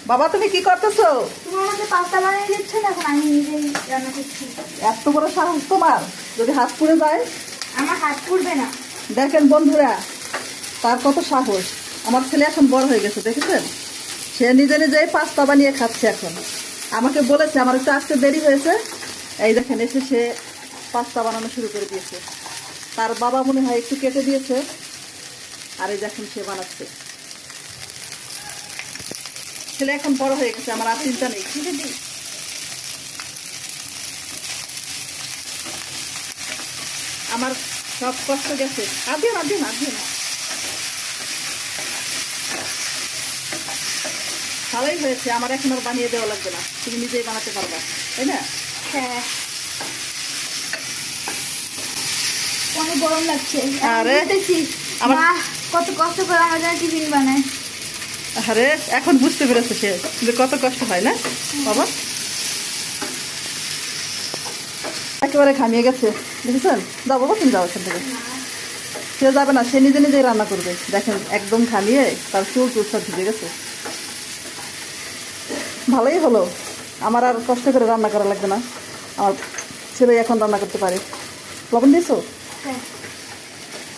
বাবা তুমি কি করতেছো? তুমি আমাকে পাস্তা বানিয়ে দিচ্ছ না, এখন আমি নিজেই রান্না করছি। এত বড় সাহস তোমার, যদি হাত পুড়ে যায়? আমার হাত পুড়বে না। দেখেন বন্ধুরা, তার কত সাহস। আমার ছেলে এখন বড় হয়ে গেছে, দেখেছেন? সে নিজে নিজেই পাস্তা বানিয়ে খাচ্ছে এখন। আমাকে বলেছে আমার একটু আসতে দেরি হয়েছে, এই দেখেন এসে সে পাস্তা বানানো শুরু করে দিয়েছে। তার বাবা মনে হয় একটু কেটে দিয়েছে, আর এই দেখেন সে বানাচ্ছে। ছেলে এখন বড় হয়ে গেছে, আমার আর চিন্তা নেই। আমার সব কষ্ট গেছে। আর দিও না, দিও না, দিও না। ভালোই হয়েছে, আমার এখন আর বানিয়ে দেওয়া লাগবে না, তুমি নিজেই বানাতে পারবা, তাই না? হ্যাঁ, অনেক গরম লাগছে। আরে, দেখছি আমার- মা কত কষ্ট করে আমার জন্য টিফিন বানায়। আরে এখন বুঝতে পেরেছে সে যে কত কষ্ট হয়, না বাবা? একেবারে ঘামিয়ে গেছে, দেখেছেন? যাও বাবা, তুমি যাও এখান থেকে। সে যাবে না, সে নিজে নিজেই রান্না করবে। দেখেন একদম ঘামিয়ে তার চুল টুল সব ভিজে গেছে। ভালোই হলো, আমার আর কষ্ট করে রান্না করা লাগবে না। আমার ছেলে এখন রান্না করতে পারে। লবণ দিয়েছো? হ্যাঁ।